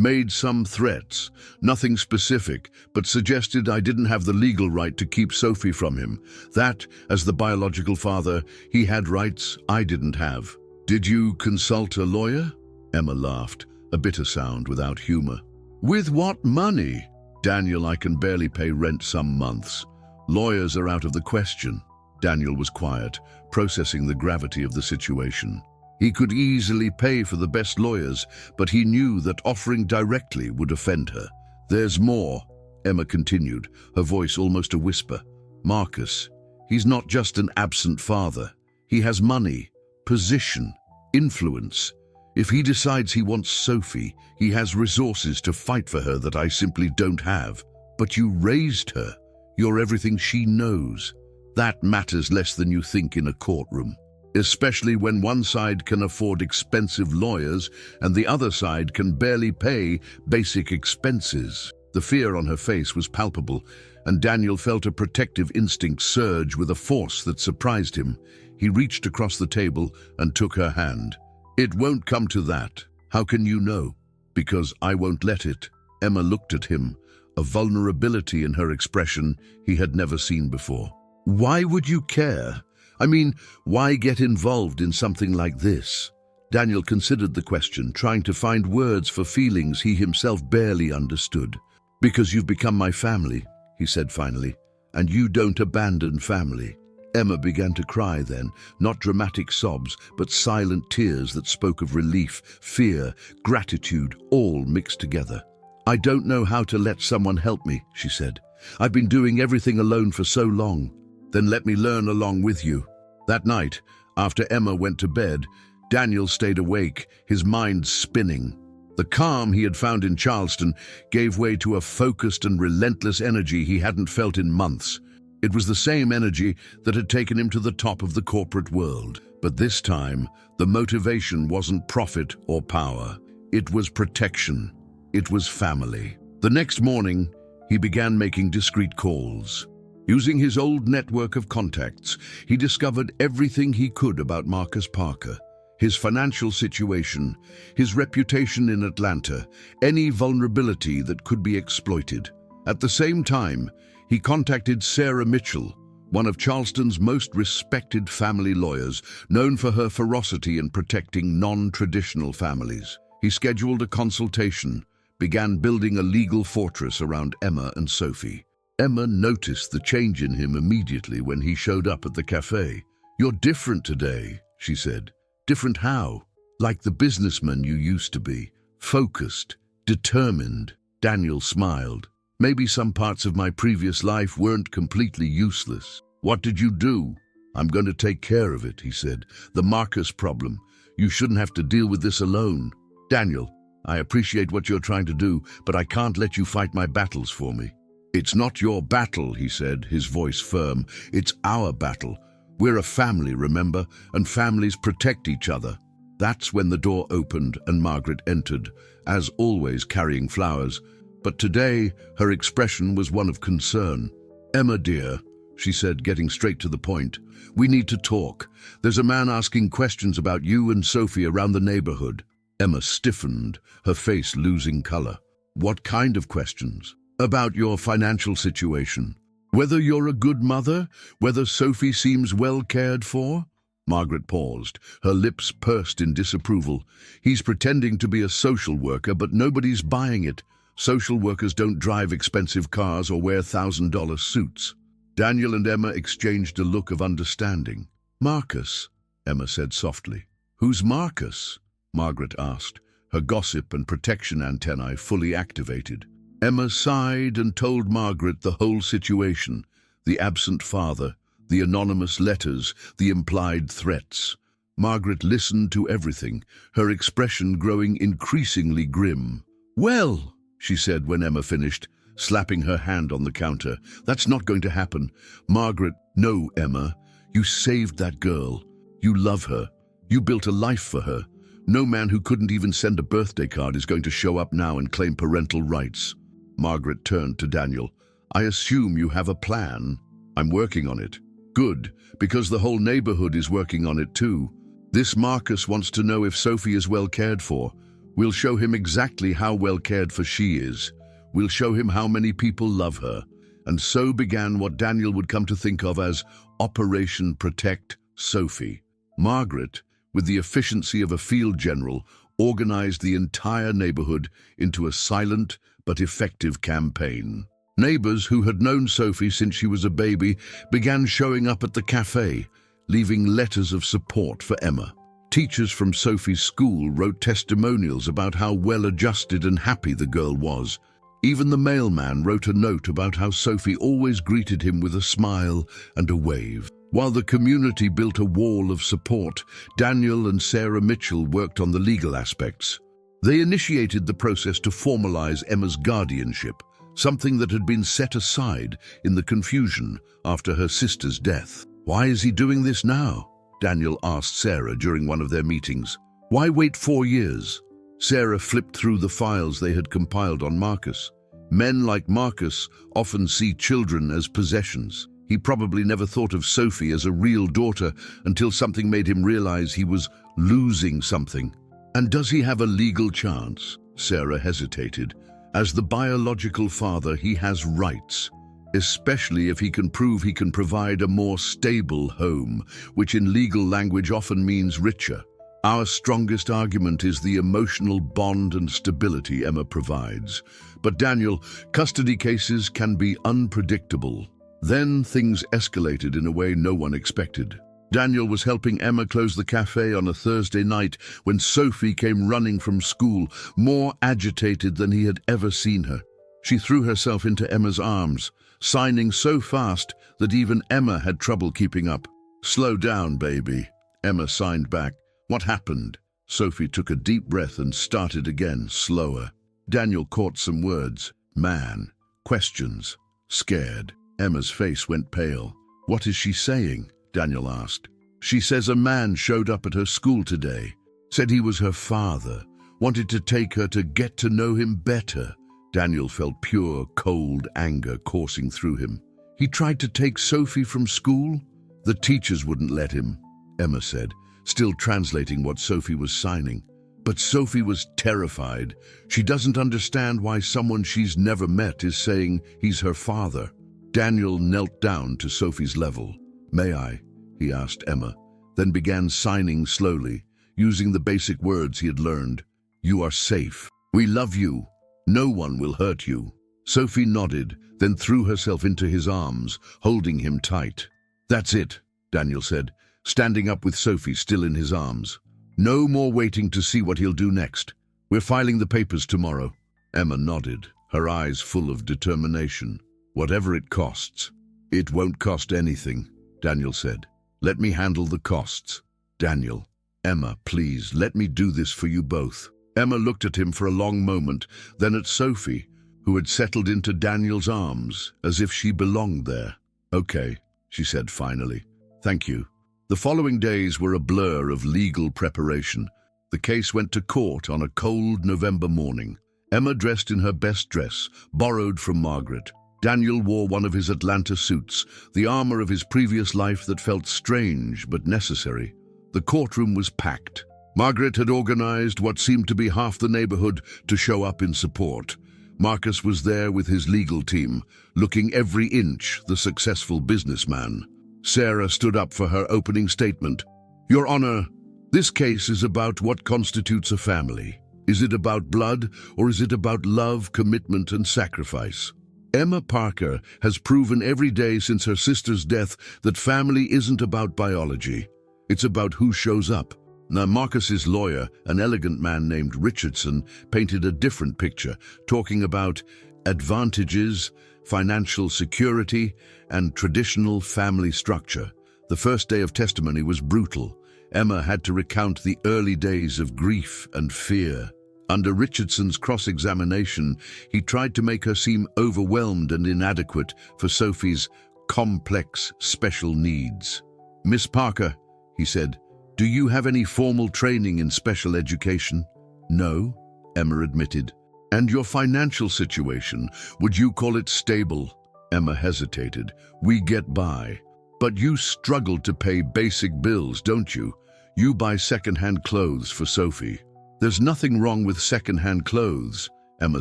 made some threats, nothing specific, but suggested I didn't have the legal right to keep Sophie from him. That, as the biological father, he had rights I didn't have. Did you consult a lawyer? Emma laughed, a bitter sound without humor. With what money? Daniel, I can barely pay rent some months. Lawyers are out of the question. Daniel was quiet, processing the gravity of the situation. He could easily pay for the best lawyers, but he knew that offering directly would offend her. There's more, Emma continued, her voice almost a whisper. Marcus, he's not just an absent father. He has money, position, influence. If he decides he wants Sophie, he has resources to fight for her that I simply don't have. But you raised her. You're everything she knows. That matters less than you think in a courtroom, especially when one side can afford expensive lawyers and the other side can barely pay basic expenses. The fear on her face was palpable, and Daniel felt a protective instinct surge with a force that surprised him. He reached across the table and took her hand. It won't come to that. How can you know? Because I won't let it. Emma looked at him, a vulnerability in her expression he had never seen before. Why would you care? I mean, why get involved in something like this? Daniel considered the question, trying to find words for feelings he himself barely understood. Because you've become my family, he said finally, and you don't abandon family. Emma began to cry then, not dramatic sobs, but silent tears that spoke of relief, fear, gratitude, all mixed together. I don't know how to let someone help me, she said. I've been doing everything alone for so long. Then let me learn along with you. That night, after Emma went to bed, Daniel stayed awake, his mind spinning. The calm he had found in Charleston gave way to a focused and relentless energy he hadn't felt in months. It was the same energy that had taken him to the top of the corporate world. But this time, the motivation wasn't profit or power. It was protection. It was family. The next morning, he began making discreet calls. Using his old network of contacts, he discovered everything he could about Marcus Parker. His financial situation, his reputation in Atlanta, any vulnerability that could be exploited. At the same time, he contacted Sarah Mitchell, one of Charleston's most respected family lawyers, known for her ferocity in protecting non-traditional families. He scheduled a consultation, began building a legal fortress around Emma and Sophie. Emma noticed the change in him immediately when he showed up at the cafe. You're different today, she said. Different how? Like the businessman you used to be. Focused, determined. Daniel smiled. Maybe some parts of my previous life weren't completely useless. What did you do? I'm going to take care of it, he said. The Marcus problem. You shouldn't have to deal with this alone. Daniel, I appreciate what you're trying to do, but I can't let you fight my battles for me. It's not your battle, he said, his voice firm. It's our battle. We're a family, remember? And families protect each other. That's when the door opened and Margaret entered, as always carrying flowers. But today, her expression was one of concern. Emma, dear, she said, getting straight to the point, we need to talk. There's a man asking questions about you and Sophie around the neighborhood. Emma stiffened, her face losing color. What kind of questions? About your financial situation. Whether you're a good mother, whether Sophie seems well cared for? Margaret paused, her lips pursed in disapproval. He's pretending to be a social worker, but nobody's buying it. Social workers don't drive expensive cars or wear $1,000 suits. Daniel and Emma exchanged a look of understanding. Marcus, Emma said softly. Who's Marcus? Margaret asked, her gossip and protection antennae fully activated. Emma sighed and told Margaret the whole situation, the absent father, the anonymous letters, the implied threats. Margaret listened to everything, her expression growing increasingly grim. Well, she said when Emma finished, slapping her hand on the counter, that's not going to happen. Margaret, no, Emma. You saved that girl. You love her. You built a life for her. No man who couldn't even send a birthday card is going to show up now and claim parental rights. Margaret turned to Daniel. I assume you have a plan. I'm working on it. Good, because the whole neighborhood is working on it too. This Marcus wants to know if Sophie is well cared for. We'll show him exactly how well cared for she is. We'll show him how many people love her." And so began what Daniel would come to think of as Operation Protect Sophie. Margaret, with the efficiency of a field general, organized the entire neighborhood into a silent but effective campaign. Neighbors who had known Sophie since she was a baby began showing up at the cafe, leaving letters of support for Emma. Teachers from Sophie's school wrote testimonials about how well-adjusted and happy the girl was. Even the mailman wrote a note about how Sophie always greeted him with a smile and a wave. While the community built a wall of support, Daniel and Sarah Mitchell worked on the legal aspects. They initiated the process to formalize Emma's guardianship, something that had been set aside in the confusion after her sister's death. "Why is he doing this now?" Daniel asked Sarah during one of their meetings. "Why wait 4 years?" Sarah flipped through the files they had compiled on Marcus. Men like Marcus often see children as possessions. He probably never thought of Sophie as a real daughter until something made him realize he was losing something. "And does he have a legal chance?" Sarah hesitated. "As the biological father, he has rights, especially if he can prove he can provide a more stable home, which in legal language often means richer. Our strongest argument is the emotional bond and stability Emma provides. But Daniel, custody cases can be unpredictable." Then things escalated in a way no one expected. Daniel was helping Emma close the cafe on a Thursday night when Sophie came running from school, more agitated than he had ever seen her. She threw herself into Emma's arms, signing so fast that even Emma had trouble keeping up. "Slow down, baby," Emma signed back. "What happened?" Sophie took a deep breath and started again, slower. Daniel caught some words. "Man," questions, "scared." Emma's face went pale. "What is she saying?" Daniel asked. "She says a man showed up at her school today, said he was her father, wanted to take her to get to know him better." Daniel felt pure, cold anger coursing through him. "He tried to take Sophie from school?" "The teachers wouldn't let him," Emma said, still translating what Sophie was signing. But Sophie was terrified. She doesn't understand why someone she's never met is saying he's her father. Daniel knelt down to Sophie's level. "May I?" he asked Emma, then began signing slowly, using the basic words he had learned. "You are safe. We love you. No one will hurt you." Sophie nodded, then threw herself into his arms, holding him tight. "That's it," Daniel said, standing up with Sophie still in his arms. "No more waiting to see what he'll do next. We're filing the papers tomorrow." Emma nodded, her eyes full of determination. "Whatever it costs." "It won't cost anything," Daniel said. "Let me handle the costs." "Daniel." "Emma, please, let me do this for you both." Emma looked at him for a long moment, then at Sophie, who had settled into Daniel's arms, as if she belonged there. "Okay," she said finally. "Thank you." The following days were a blur of legal preparation. The case went to court on a cold November morning. Emma dressed in her best dress, borrowed from Margaret. Daniel wore one of his Atlanta suits, the armor of his previous life that felt strange but necessary. The courtroom was packed. Margaret had organized what seemed to be half the neighborhood to show up in support. Marcus was there with his legal team, looking every inch the successful businessman. Sarah stood up for her opening statement. "Your Honor, this case is about what constitutes a family. Is it about blood, or is it about love, commitment, and sacrifice? Emma Parker has proven every day since her sister's death that family isn't about biology. It's about who shows up." Now, Marcus's lawyer, an elegant man named Richardson, painted a different picture, talking about advantages, financial security, and traditional family structure. The first day of testimony was brutal. Emma had to recount the early days of grief and fear. Under Richardson's cross-examination, he tried to make her seem overwhelmed and inadequate for Sophie's complex special needs. "Miss Parker," he said, "do you have any formal training in special education?" "No," Emma admitted. "And your financial situation, would you call it stable?" Emma hesitated. "We get by." "But you struggle to pay basic bills, don't you? You buy second-hand clothes for Sophie." "There's nothing wrong with second-hand clothes," Emma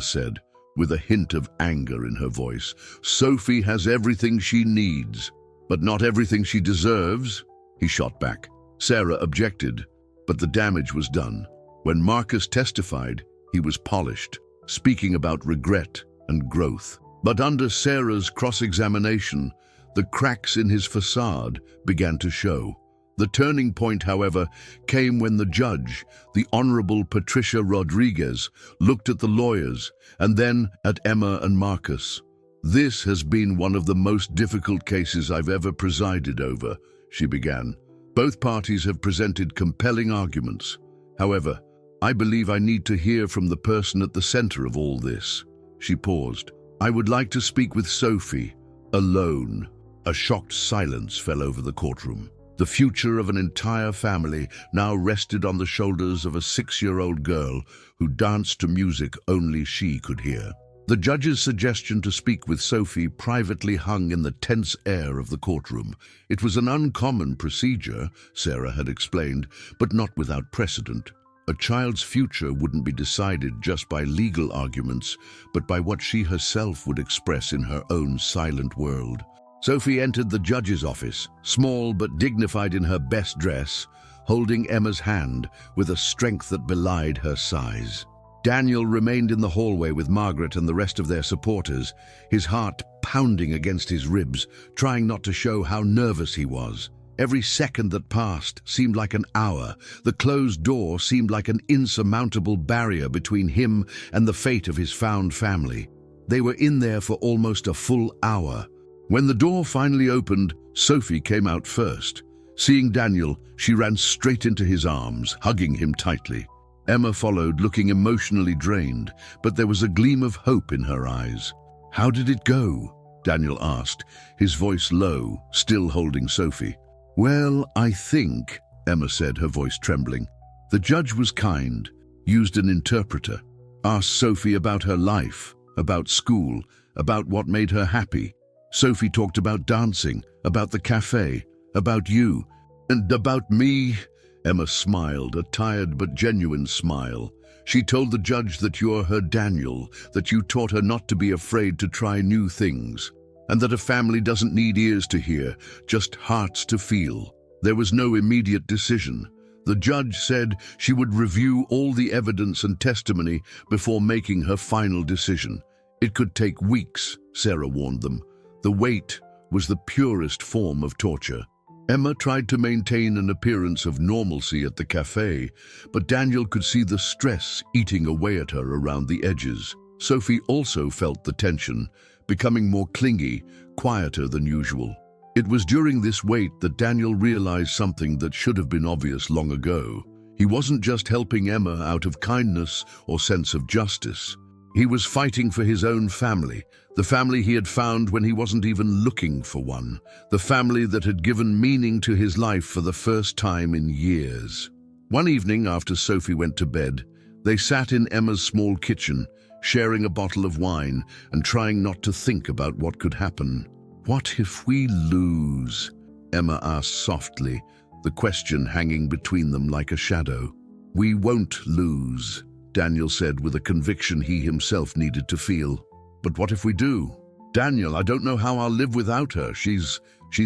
said, with a hint of anger in her voice. "Sophie has everything she needs, but not everything she deserves," he shot back. Sarah objected, but the damage was done. When Marcus testified, he was polished, speaking about regret and growth. But under Sarah's cross-examination, the cracks in his facade began to show. The turning point, however, came when the judge, the Honorable Patricia Rodriguez, looked at the lawyers and then at Emma and Marcus. "This has been one of the most difficult cases I've ever presided over," she began. "Both parties have presented compelling arguments. However, I believe I need to hear from the person at the center of all this." She paused. "I would like to speak with Sophie, alone." A shocked silence fell over the courtroom. The future of an entire family now rested on the shoulders of a 6-year-old girl who danced to music only she could hear. The judge's suggestion to speak with Sophie privately hung in the tense air of the courtroom. It was an uncommon procedure, Sarah had explained, but not without precedent. A child's future wouldn't be decided just by legal arguments, but by what she herself would express in her own silent world. Sophie entered the judge's office, small but dignified in her best dress, holding Emma's hand with a strength that belied her size. Daniel remained in the hallway with Margaret and the rest of their supporters, his heart pounding against his ribs, trying not to show how nervous he was. Every second that passed seemed like an hour. The closed door seemed like an insurmountable barrier between him and the fate of his found family. They were in there for almost a full hour. When the door finally opened, Sophie came out first. Seeing Daniel, she ran straight into his arms, hugging him tightly. Emma followed, looking emotionally drained, but there was a gleam of hope in her eyes. "How did it go?" Daniel asked, his voice low, still holding Sophie. "Well, I think," Emma said, her voice trembling. "The judge was kind, used an interpreter, asked Sophie about her life, about school, about what made her happy. Sophie talked about dancing, about the cafe, about you, and about me." Emma smiled, a tired but genuine smile. "She told the judge that you're her Daniel, that you taught her not to be afraid to try new things, and that a family doesn't need ears to hear, just hearts to feel." There was no immediate decision. The judge said she would review all the evidence and testimony before making her final decision. It could take weeks, Sarah warned them. The wait was the purest form of torture. Emma tried to maintain an appearance of normalcy at the cafe, but Daniel could see the stress eating away at her around the edges. Sophie also felt the tension, becoming more clingy, quieter than usual. It was during this wait that Daniel realized something that should have been obvious long ago. He wasn't just helping Emma out of kindness or sense of justice. He was fighting for his own family, the family he had found when he wasn't even looking for one, the family that had given meaning to his life for the first time in years. One evening after Sophie went to bed, they sat in Emma's small kitchen, sharing a bottle of wine and trying not to think about what could happen. "What if we lose?" Emma asked softly, the question hanging between them like a shadow. "We won't lose," Daniel said with a conviction he himself needed to feel. "But what if we do? Daniel, I don't know how I'll live without her. She's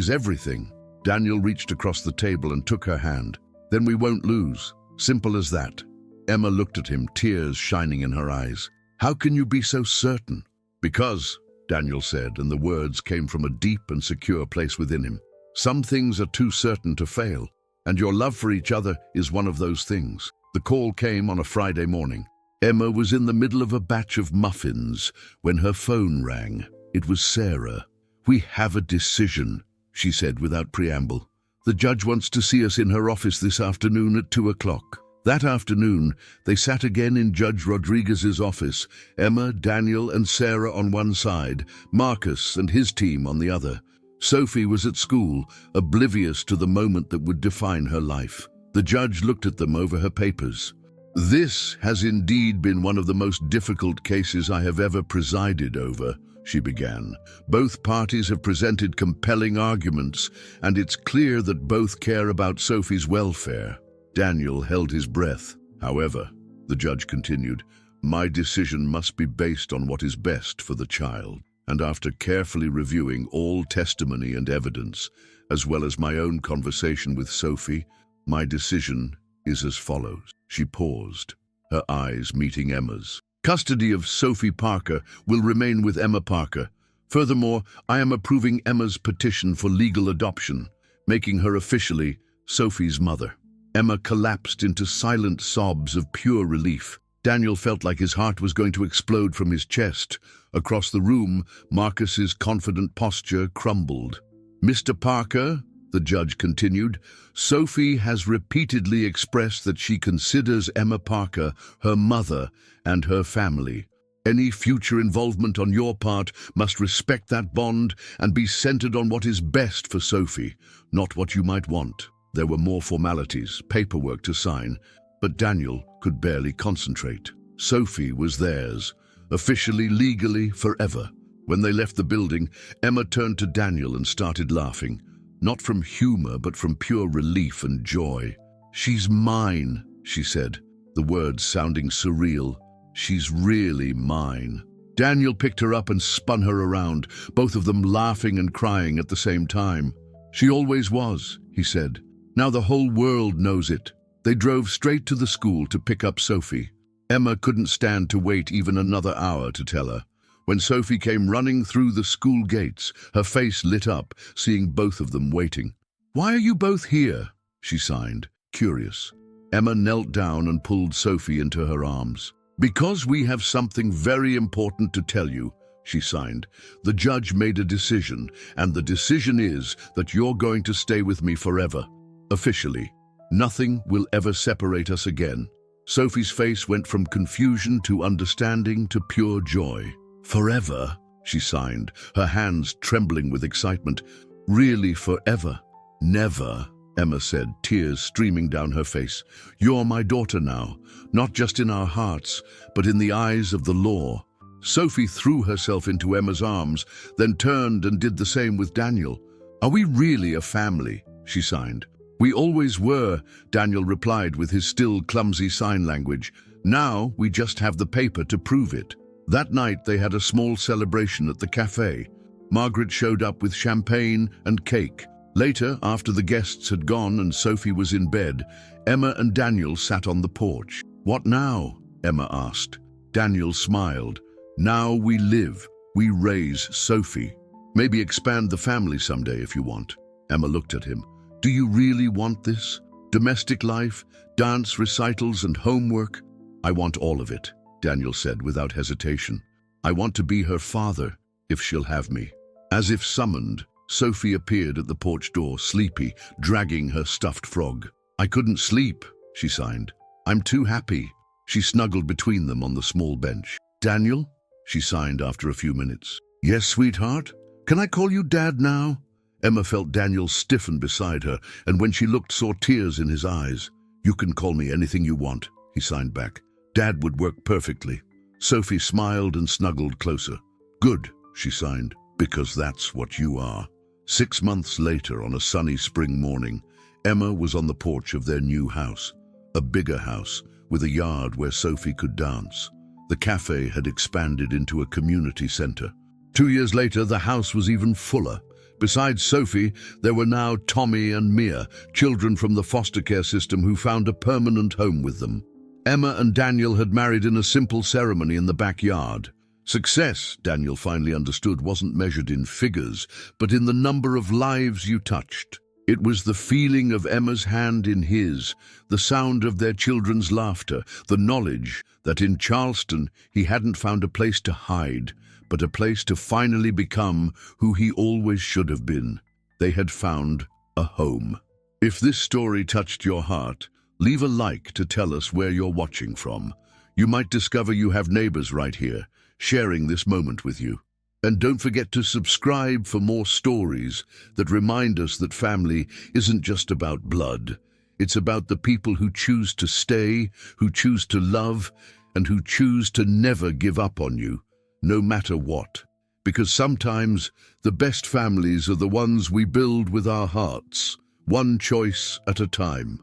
everything." Daniel reached across the table and took her hand. "Then we won't lose. Simple as that." Emma looked at him, tears shining in her eyes. "How can you be so certain?" "Because," Daniel said, and the words came from a deep and secure place within him, "some things are too certain to fail, and your love for each other is one of those things." The call came on a Friday morning. Emma was in the middle of a batch of muffins when her phone rang. It was Sarah. "We have a decision," she said without preamble. "The judge wants to see us in her office this afternoon at 2:00. That afternoon, they sat again in Judge Rodriguez's office, Emma, Daniel, and Sarah on one side, Marcus and his team on the other. Sophie was at school, oblivious to the moment that would define her life. The judge looked at them over her papers. "This has indeed been one of the most difficult cases I have ever presided over," she began. "Both parties have presented compelling arguments, and it's clear that both care about Sophie's welfare." Daniel held his breath, however. the judge continued, "my decision must be based on what is best for the child. And after carefully reviewing all testimony and evidence, as well as my own conversation with Sophie, my decision is as follows." She paused, her eyes meeting Emma's. "Custody of Sophie Parker will remain with Emma Parker. Furthermore, I am approving Emma's petition for legal adoption, making her officially Sophie's mother." Emma collapsed into silent sobs of pure relief. Daniel felt like his heart was going to explode from his chest. Across the room, Marcus's confident posture crumbled. "Mr. Parker," the judge continued, "Sophie has repeatedly expressed that she considers Emma Parker her mother and her family. Any future involvement on your part must respect that bond and be centered on what is best for Sophie, not what you might want." There were more formalities, paperwork to sign, but Daniel could barely concentrate. Sophie was theirs, officially, legally, forever. When they left the building, Emma turned to Daniel and started laughing, not from humor but from pure relief and joy. "She's mine," she said, the words sounding surreal. "She's really mine." Daniel picked her up and spun her around, both of them laughing and crying at the same time. "She always was," he said. "Now the whole world knows it." They drove straight to the school to pick up Sophie. Emma couldn't stand to wait even another hour to tell her. When Sophie came running through the school gates, her face lit up, seeing both of them waiting. "Why are you both here?" she signed, curious. Emma knelt down and pulled Sophie into her arms. "Because we have something very important to tell you," she signed. "The judge made a decision, and the decision is that you're going to stay with me forever. Officially. Nothing will ever separate us again." Sophie's face went from confusion to understanding to pure joy. "Forever?" she signed, her hands trembling with excitement. "Really forever?" "Never," Emma said, tears streaming down her face. "You're my daughter now, not just in our hearts, but in the eyes of the law." Sophie threw herself into Emma's arms, then turned and did the same with Daniel. "Are we really a family?" she signed. "We always were," Daniel replied with his still clumsy sign language. "Now we just have the paper to prove it." That night they had a small celebration at the cafe. Margaret showed up with champagne and cake. Later, after the guests had gone and Sophie was in bed, Emma and Daniel sat on the porch. "What now?" Emma asked. Daniel smiled. "Now we live. We raise Sophie. Maybe expand the family someday if you want." Emma looked at him. "Do you really want this? Domestic life, dance recitals and homework?" "I want all of it," Daniel said without hesitation. "I want to be her father, if she'll have me." As if summoned, Sophie appeared at the porch door, sleepy, dragging her stuffed frog. "I couldn't sleep," she signed. "I'm too happy." She snuggled between them on the small bench. "Daniel?" she signed after a few minutes. "Yes, sweetheart? Can I call you Dad now?" Emma felt Daniel stiffen beside her, and when she looked, saw tears in his eyes. "You can call me anything you want," he signed back. "Dad would work perfectly." Sophie smiled and snuggled closer. "Good," she signed, "because that's what you are." 6 months later, on a sunny spring morning, Emma was on the porch of their new house. A bigger house, with a yard where Sophie could dance. The cafe had expanded into a community center. 2 years later, the house was even fuller. Besides Sophie, there were now Tommy and Mia, children from the foster care system who found a permanent home with them. Emma and Daniel had married in a simple ceremony in the backyard. Success, Daniel finally understood, wasn't measured in figures, but in the number of lives you touched. It was the feeling of Emma's hand in his, the sound of their children's laughter, the knowledge that in Charleston he hadn't found a place to hide, but a place to finally become who he always should have been. They had found a home. If this story touched your heart, leave a like to tell us where you're watching from. You might discover you have neighbors right here, sharing this moment with you. And don't forget to subscribe for more stories that remind us that family isn't just about blood. It's about the people who choose to stay, who choose to love, and who choose to never give up on you, no matter what. Because sometimes the best families are the ones we build with our hearts, one choice at a time.